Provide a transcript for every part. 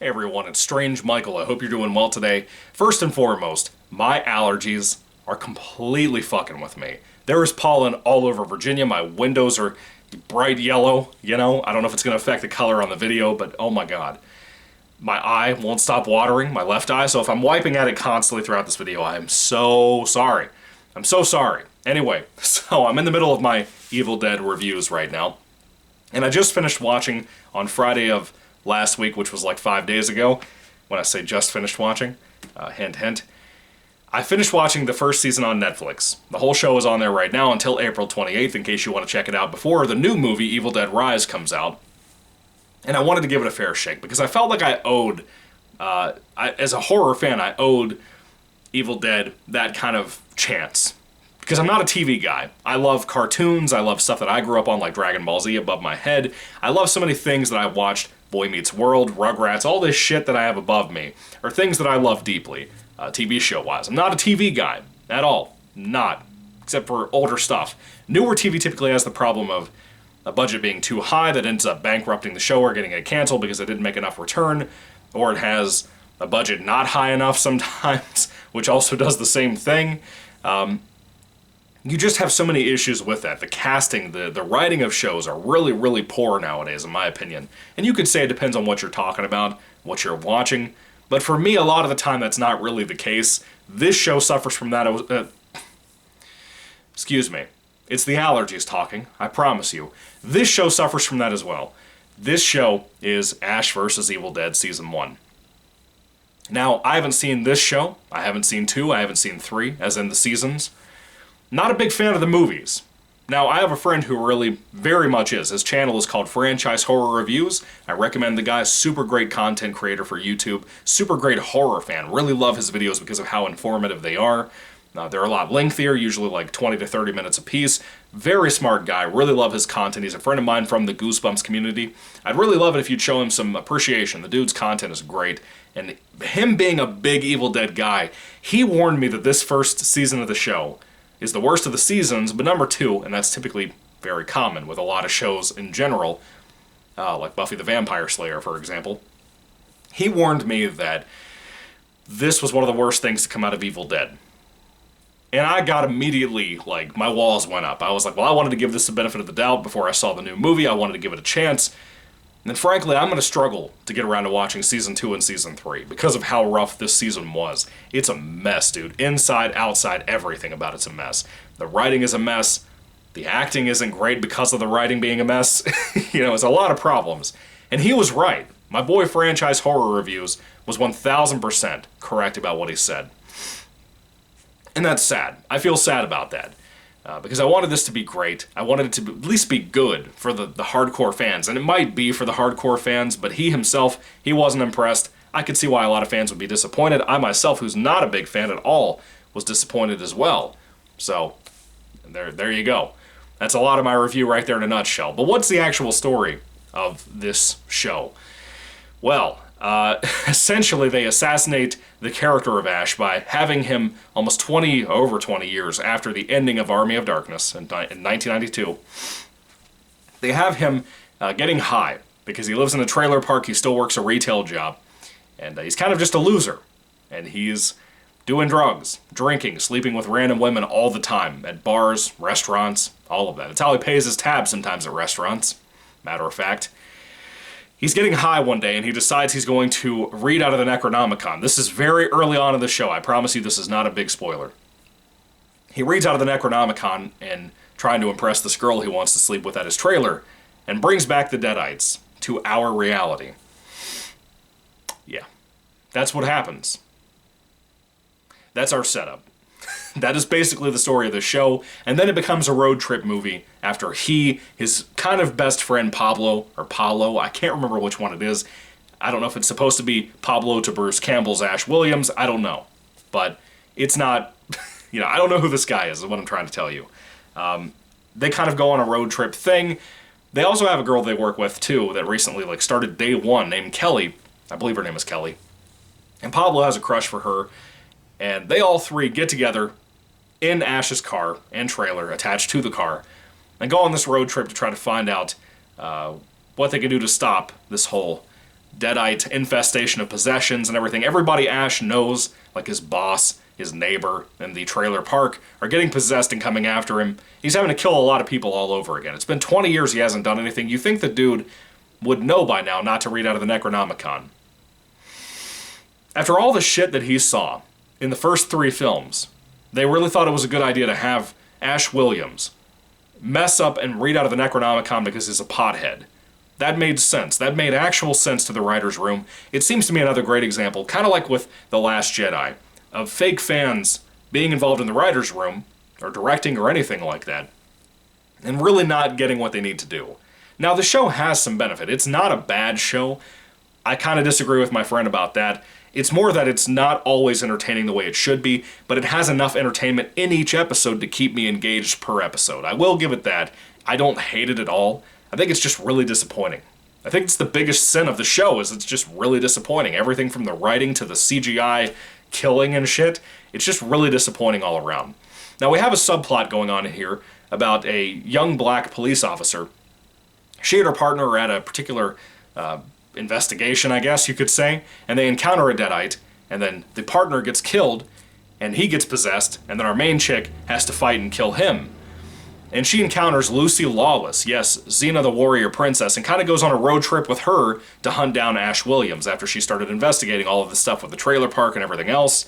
Hey everyone, it's Strange Michael. I hope you're doing well today. First and foremost, my allergies are completely fucking with me. There is pollen all over Virginia. My windows are bright yellow, I don't know if it's going to affect the color on the video, but oh my god. My eye won't stop watering, my left eye, so if I'm wiping at it constantly throughout this video, I am so sorry. I'm so sorry. Anyway, so I'm in the middle of my Evil Dead reviews right now, and I just finished watching on Friday of last week, which was like 5 days ago. When I say just finished watching, hint, hint. I finished watching the first season on Netflix. The whole show is on there right now until April 28th, in case you want to check it out before the new movie, Evil Dead Rise, comes out. And I wanted to give it a fair shake, because I felt like I owed, as a horror fan, I owed Evil Dead that kind of chance. Because I'm not a TV guy. I love cartoons, I love stuff that I grew up on, like Dragon Ball Z above my head. I love so many things that I watched. Boy Meets World, Rugrats, all this shit that I have above me are things that I love deeply, TV show-wise. I'm not a TV guy, at all. Not. Except for older stuff. Newer TV typically has the problem of a budget being too high that ends up bankrupting the show or getting it canceled because it didn't make enough return, or it has a budget not high enough sometimes, which also does the same thing. You just have so many issues with that. The casting, the writing of shows are really, really poor nowadays, in my opinion. And you could say it depends on what you're talking about, what you're watching. But for me, a lot of the time, that's not really the case. This show suffers from that. Excuse me. It's the allergies talking, I promise you. This show suffers from that as well. This show is Ash vs. Evil Dead Season 1. Now, I haven't seen this show. I haven't seen 2. I haven't seen 3, as in the seasons. Not a big fan of the movies. Now, I have a friend who really very much is. His channel is called Franchise Horror Reviews. I recommend the guy. Super great content creator for YouTube. Super great horror fan. Really love his videos because of how informative they are. They're a lot lengthier, usually like 20 to 30 minutes a piece. Very smart guy. Really love his content. He's a friend of mine from the Goosebumps community. I'd really love it if you'd show him some appreciation. The dude's content is great. And him being a big Evil Dead guy, he warned me that this first season of the show is the worst of the seasons, but number 2, and that's typically very common with a lot of shows in general, like Buffy the Vampire Slayer, for example. He warned me that this was one of the worst things to come out of Evil Dead. And I got immediately, like, my walls went up. I was like, well, I wanted to give this the benefit of the doubt before I saw the new movie. I wanted to give it a chance. And frankly, I'm going to struggle to get around to watching Season 2 and Season 3 because of how rough this season was. It's a mess, dude. Inside, outside, everything about it's a mess. The writing is a mess. The acting isn't great because of the writing being a mess. It's a lot of problems. And he was right. My boy Franchise Horror Reviews was 1000% correct about what he said. And that's sad. I feel sad about that. Because I wanted this to be great. I wanted it to at least be good for the hardcore fans. And it might be for the hardcore fans, but he himself, he wasn't impressed. I could see why a lot of fans would be disappointed. I myself, who's not a big fan at all, was disappointed as well. So, there you go. That's a lot of my review right there in a nutshell. But what's the actual story of this show? Well, essentially they assassinate the character of Ash by having him almost over 20 years after the ending of Army of Darkness in 1992. They have him getting high because he lives in a trailer park, he still works a retail job, and he's kind of just a loser. And he's doing drugs, drinking, sleeping with random women all the time at bars, restaurants, all of that. It's how he pays his tab sometimes at restaurants, matter of fact. He's getting high one day, and he decides he's going to read out of the Necronomicon. This is very early on in the show. I promise you this is not a big spoiler. He reads out of the Necronomicon and trying to impress this girl he wants to sleep with at his trailer, and brings back the Deadites to our reality. Yeah, that's what happens. That's our setup. That is basically the story of the show, and then it becomes a road trip movie after his kind of best friend Pablo, I can't remember which one it is. I don't know if it's supposed to be Pablo to Bruce Campbell's Ash Williams, I don't know. But it's not, I don't know who this guy is what I'm trying to tell you. They kind of go on a road trip thing. They also have a girl they work with, too, that recently started day one, named Kelly. I believe her name is Kelly. And Pablo has a crush for her. And they all three get together in Ash's car and trailer attached to the car and go on this road trip to try to find out what they can do to stop this whole Deadite infestation of possessions and everything. Everybody Ash knows, like his boss, his neighbor, and the trailer park, are getting possessed and coming after him. He's having to kill a lot of people all over again. It's been 20 years he hasn't done anything. You think the dude would know by now not to read out of the Necronomicon. After all the shit that he saw in the first 3 films, they really thought it was a good idea to have Ash Williams mess up and read out of the Necronomicon because he's a pothead. That made sense. That made actual sense to the writer's room. It seems to me another great example, kind of like with The Last Jedi, of fake fans being involved in the writer's room, or directing or anything like that, and really not getting what they need to do. Now, the show has some benefit. It's not a bad show. I kind of disagree with my friend about that. It's more that it's not always entertaining the way it should be, but it has enough entertainment in each episode to keep me engaged per episode. I will give it that. I don't hate it at all. I think it's just really disappointing. I think it's the biggest sin of the show, is it's just really disappointing. Everything from the writing to the CGI killing and shit, it's just really disappointing all around. Now, we have a subplot going on here about a young black police officer. She and her partner are at a particular investigation, I guess you could say, and they encounter a Deadite, and then the partner gets killed, and he gets possessed, and then our main chick has to fight and kill him. And she encounters Lucy Lawless, yes, Xena the Warrior Princess, and kind of goes on a road trip with her to hunt down Ash Williams after she started investigating all of the stuff with the trailer park and everything else.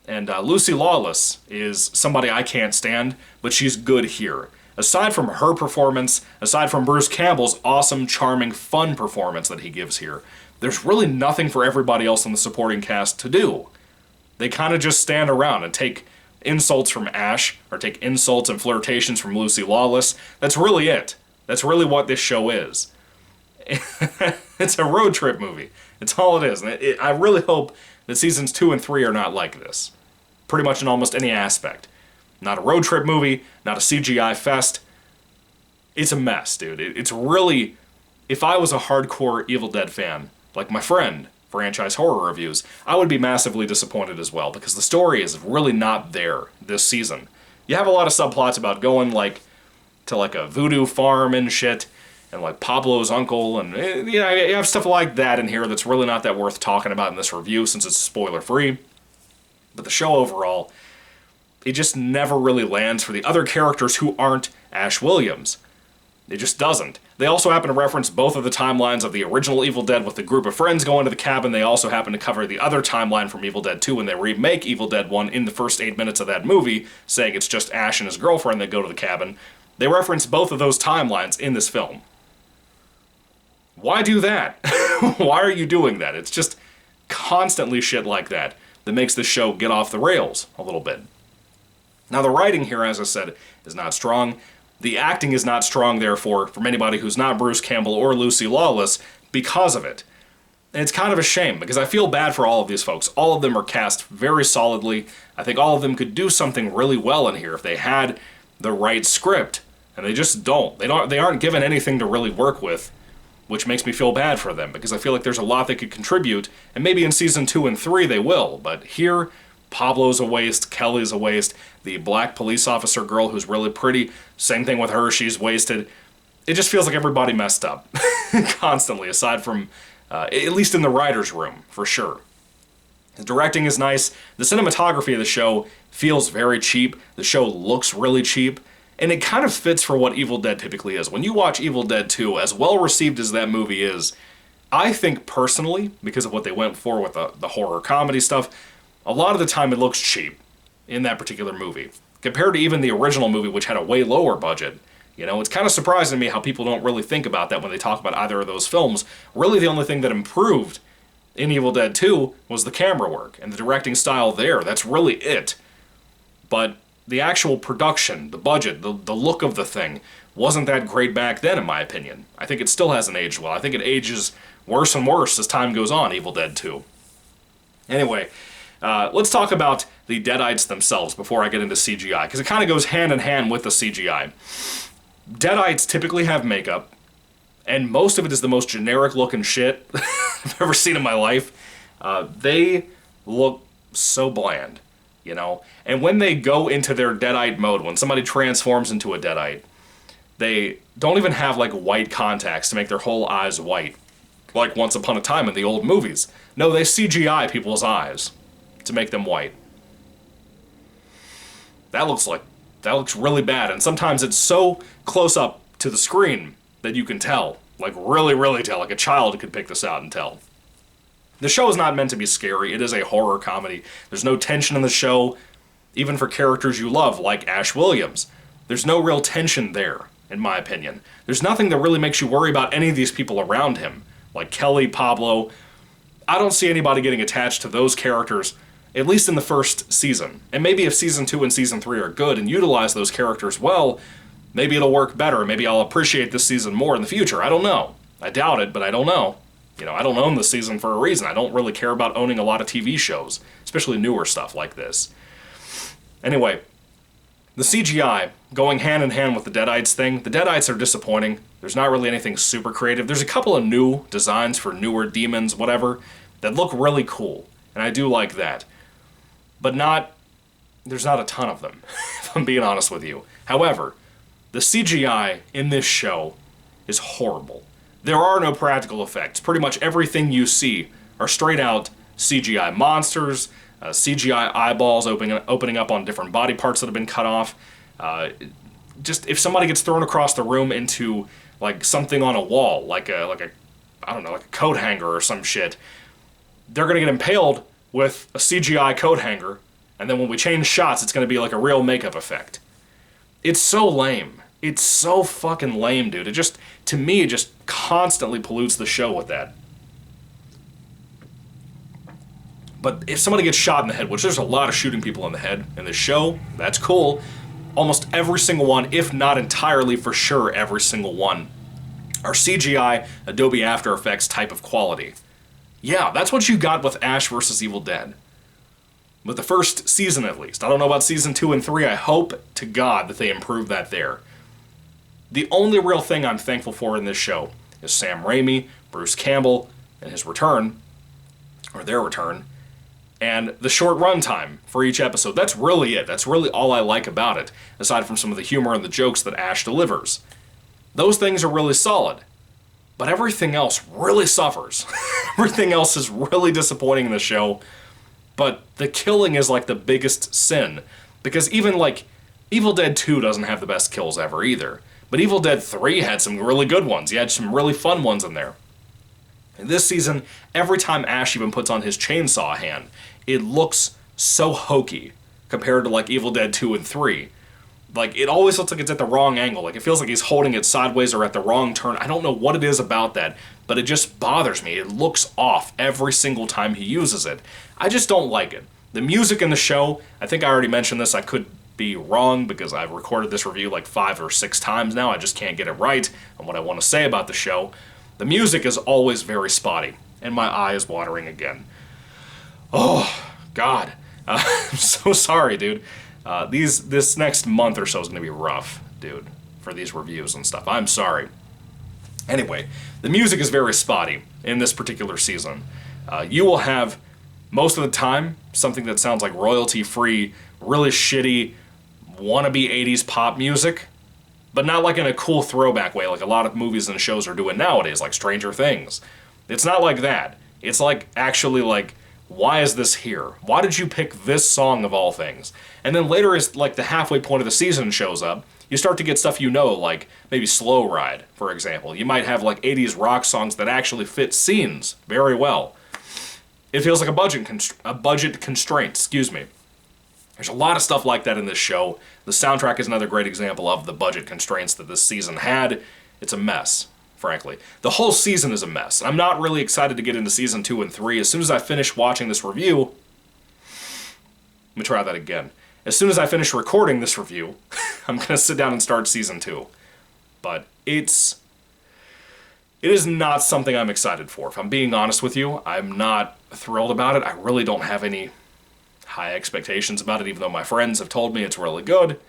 And Lucy Lawless is somebody I can't stand, but she's good here. Aside from her performance, aside from Bruce Campbell's awesome, charming, fun performance that he gives here, there's really nothing for everybody else in the supporting cast to do. They kind of just stand around and take insults from Ash, or take insults and flirtations from Lucy Lawless. That's really it. That's really what this show is. It's a road trip movie. It's all it is. And I really hope that seasons 2 and 3 are not like this. Pretty much in almost any aspect. Not a road trip movie, not a CGI fest. It's a mess, dude. It's really... If I was a hardcore Evil Dead fan, like my friend, Franchise Horror Reviews, I would be massively disappointed as well, because the story is really not there this season. You have a lot of subplots about going, like, to, like, a voodoo farm and shit, and, like, Pablo's uncle, and, you know, you have stuff like that in here that's really not that worth talking about in this review, since it's spoiler-free. But the show overall, it just never really lands for the other characters who aren't Ash Williams. It just doesn't. They also happen to reference both of the timelines of the original Evil Dead with the group of friends going to the cabin. They also happen to cover the other timeline from Evil Dead 2 when they remake Evil Dead 1 in the first 8 minutes of that movie, saying it's just Ash and his girlfriend that go to the cabin. They reference both of those timelines in this film. Why do that? Why are you doing that? It's just constantly shit like that that makes this show get off the rails a little bit. Now, the writing here, as I said, is not strong. The acting is not strong, therefore, from anybody who's not Bruce Campbell or Lucy Lawless because of it. And it's kind of a shame, because I feel bad for all of these folks. All of them are cast very solidly. I think all of them could do something really well in here if they had the right script. And they just don't. They aren't given anything to really work with, which makes me feel bad for them, because I feel like there's a lot they could contribute, and maybe in season 2 and 3 they will. But here, Pablo's a waste, Kelly's a waste, the black police officer girl who's really pretty, same thing with her, she's wasted. It just feels like everybody messed up constantly, aside from, at least in the writer's room, for sure. The directing is nice, the cinematography of the show feels very cheap, the show looks really cheap, and it kind of fits for what Evil Dead typically is. When you watch Evil Dead 2, as well received as that movie is, I think personally, because of what they went for with the horror comedy stuff, a lot of the time it looks cheap in that particular movie. Compared to even the original movie, which had a way lower budget. You know, it's kind of surprising to me how people don't really think about that when they talk about either of those films. Really, the only thing that improved in Evil Dead 2 was the camera work and the directing style there. That's really it. But the actual production, the budget, the look of the thing wasn't that great back then, in my opinion. I think it still hasn't aged well. I think it ages worse and worse as time goes on, Evil Dead 2. Anyway, let's talk about the Deadites themselves before I get into CGI, because it kind of goes hand in hand with the CGI. Deadites typically have makeup, and most of it is the most generic looking shit I've ever seen in my life. They look so bland, you know? And when they go into their Deadite mode, when somebody transforms into a Deadite, they don't even have like white contacts to make their whole eyes white. like Once Upon a Time in the old movies. No, they CGI people's eyes to make them white. That looks really bad, and sometimes it's so close up to the screen that you can tell. Like, really, really tell. Like, a child could pick this out and tell. The show is not meant to be scary. It is a horror comedy. There's no tension in the show, even for characters you love, like Ash Williams. There's no real tension there, in my opinion. There's nothing that really makes you worry about any of these people around him, like Kelly, Pablo. I don't see anybody getting attached to those characters, at least in the first season. And maybe if Season 2 and Season 3 are good and utilize those characters well, maybe it'll work better. Maybe I'll appreciate this season more in the future. I don't know. I doubt it, but I don't know. You know, I don't own this season for a reason. I don't really care about owning a lot of TV shows, especially newer stuff like this. Anyway, the CGI, going hand in hand with the Deadites thing, the Deadites are disappointing. There's not really anything super creative. There's a couple of new designs for newer demons, whatever, that look really cool, and I do like that. But there's not a ton of them, if I'm being honest with you. However, the CGI in this show is horrible. There are no practical effects. Pretty much everything you see are straight out CGI monsters, CGI eyeballs opening up on different body parts that have been cut off. Just if somebody gets thrown across the room into like something on a wall, like a coat hanger or some shit, they're gonna get impaled with a CGI coat hanger, and then when we change shots, it's gonna be like a real makeup effect. It's so lame. It's so fucking lame, dude. To me, it just constantly pollutes the show with that. But if somebody gets shot in the head, which there's a lot of shooting people in the head in this show, that's cool. Almost every single one, if not entirely for sure every single one, are CGI, Adobe After Effects type of quality. Yeah, that's what you got with Ash vs. Evil Dead. With the first season, at least. I don't know about Season 2 and 3. I hope to God that they improve that there. The only real thing I'm thankful for in this show is Sam Raimi, Bruce Campbell, and his return, or their return, and the short runtime for each episode. That's really it. That's really all I like about it, aside from some of the humor and the jokes that Ash delivers. Those things are really solid. But everything else really suffers. Everything else is really disappointing in the show. But the killing is like the biggest sin. Because even like Evil Dead 2 doesn't have the best kills ever either. But Evil Dead 3 had some really good ones. You had some really fun ones in there. In this season, every time Ash even puts on his chainsaw hand, it looks so hokey compared to like Evil Dead 2 and 3. Like, it always looks like it's at the wrong angle. Like, it feels like he's holding it sideways or at the wrong turn. I don't know what it is about that, but it just bothers me. It looks off every single time he uses it. I just don't like it. The music in the show, I think I already mentioned this. I could be wrong because I've recorded this review like 5 or 6 times now. I just can't get it right on what I want to say about the show. The music is always very spotty, and my eye is watering again. Oh, God. I'm so sorry, dude. This next month or so is going to be rough, dude, for these reviews and stuff. I'm sorry. Anyway, the music is very spotty in this particular season. You will have, most of the time, something that sounds like royalty-free, really shitty, wannabe 80s pop music, but not like in a cool throwback way like a lot of movies and shows are doing nowadays, like Stranger Things. It's not like that. It's like, actually like, why is this here? Why did you pick this song of all things? And then later as like the halfway point of the season shows up, you start to get stuff you know, like maybe Slow Ride, for example. You might have like 80s rock songs that actually fit scenes very well. It feels like a budget constraint, excuse me. There's a lot of stuff like that in this show. The soundtrack is another great example of the budget constraints that this season had. It's a mess, frankly. The whole season is a mess. I'm not really excited to get into Season 2 and 3. As soon as I finish watching this review... Let me try that again. As soon as I finish recording this review, I'm going to sit down and start Season 2. But it is not something I'm excited for. If I'm being honest with you, I'm not thrilled about it. I really don't have any high expectations about it, even though my friends have told me it's really good.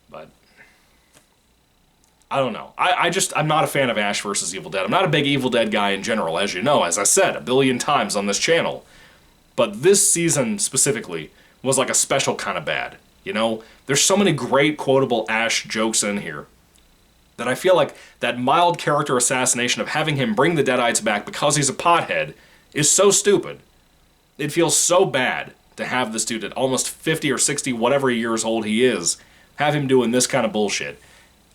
But I don't know. I'm not a fan of Ash vs. Evil Dead. I'm not a big Evil Dead guy in general, as you know, as I said a billion times on this channel. But this season specifically was like a special kind of bad. You know, there's so many great quotable Ash jokes in here. that I feel like that mild character assassination of having him bring the Deadites back because he's a pothead is so stupid. It feels so bad to have this dude at almost 50 or 60, whatever years old he is, have him doing this kind of bullshit.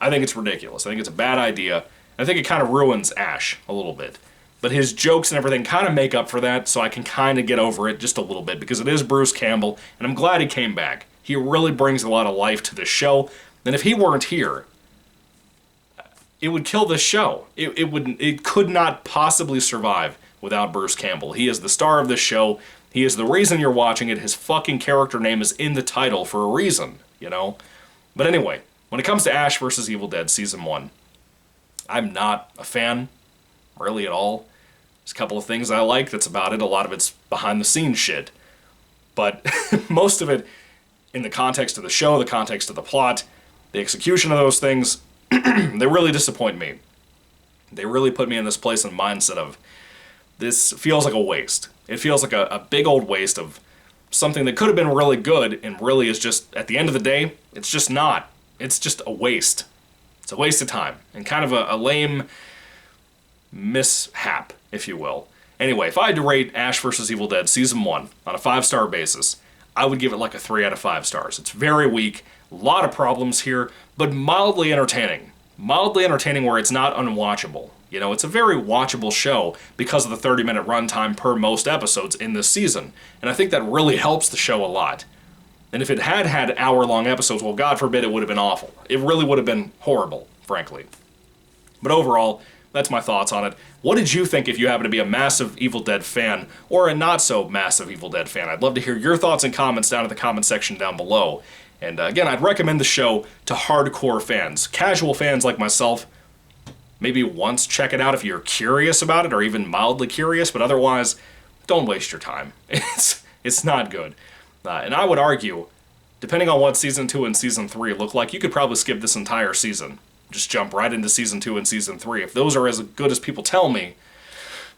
I think it's ridiculous. I think it's a bad idea. I think it kind of ruins Ash a little bit. But his jokes and everything kind of make up for that, so I can kind of get over it just a little bit, because it is Bruce Campbell, and I'm glad he came back. He really brings a lot of life to this show, and if he weren't here, it would kill this show. It could not possibly survive without Bruce Campbell. He is the star of this show. He is the reason you're watching it. His fucking character name is in the title for a reason, you know? But anyway, when it comes to Ash vs. Evil Dead Season 1, I'm not a fan, really at all. There's a couple of things I like, that's about it. A lot of it's behind-the-scenes shit. But most of it, in the context of the show, the context of the plot, the execution of those things, they really disappoint me. They really put me in this place and mindset of, this feels like a waste. It feels like a big old waste of something that could have been really good, and really is just, at the end of the day, it's just not. It's just a waste. It's a waste of time, and kind of a lame mishap, if you will. Anyway, if I had to rate Ash vs. Evil Dead Season 1 on a 5-star basis, I would give it like a 3 out of 5 stars. It's very weak, a lot of problems here, but mildly entertaining. Mildly entertaining where it's not unwatchable. You know, it's a very watchable show because of the 30-minute runtime per most episodes in this season, and I think that really helps the show a lot. And if it had hour-long episodes, well, God forbid, it would have been awful. It really would have been horrible, frankly. But overall, that's my thoughts on it. What did you think if you happen to be a massive Evil Dead fan, or a not-so-massive Evil Dead fan? I'd love to hear your thoughts and comments down in the comment section down below. And again, I'd recommend the show to hardcore fans. Casual fans like myself, maybe once check it out if you're curious about it, or even mildly curious, but otherwise, don't waste your time. It's not good. And I would argue, depending on what Season 2 and Season 3 look like, you could probably skip this entire season. Just jump right into Season 2 and Season 3, if those are as good as people tell me,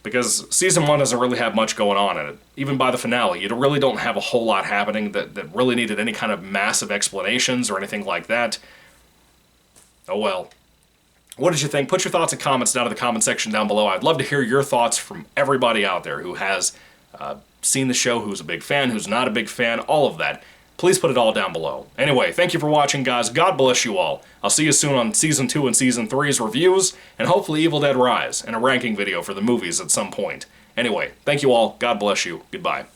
because Season 1 doesn't really have much going on in it. Even by the finale, you really don't have a whole lot happening that really needed any kind of massive explanations or anything like that. Oh well. What did you think? Put your thoughts and comments down in the comment section down below. I'd love to hear your thoughts from everybody out there who has seen the show, who's a big fan, who's not a big fan, all of that. Please put it all down below. Anyway, thank you for watching, guys. God bless you all. I'll see you soon on Season 2 and Season 3's reviews, and hopefully Evil Dead Rise, and a ranking video for the movies at some point. Anyway, thank you all. God bless you. Goodbye.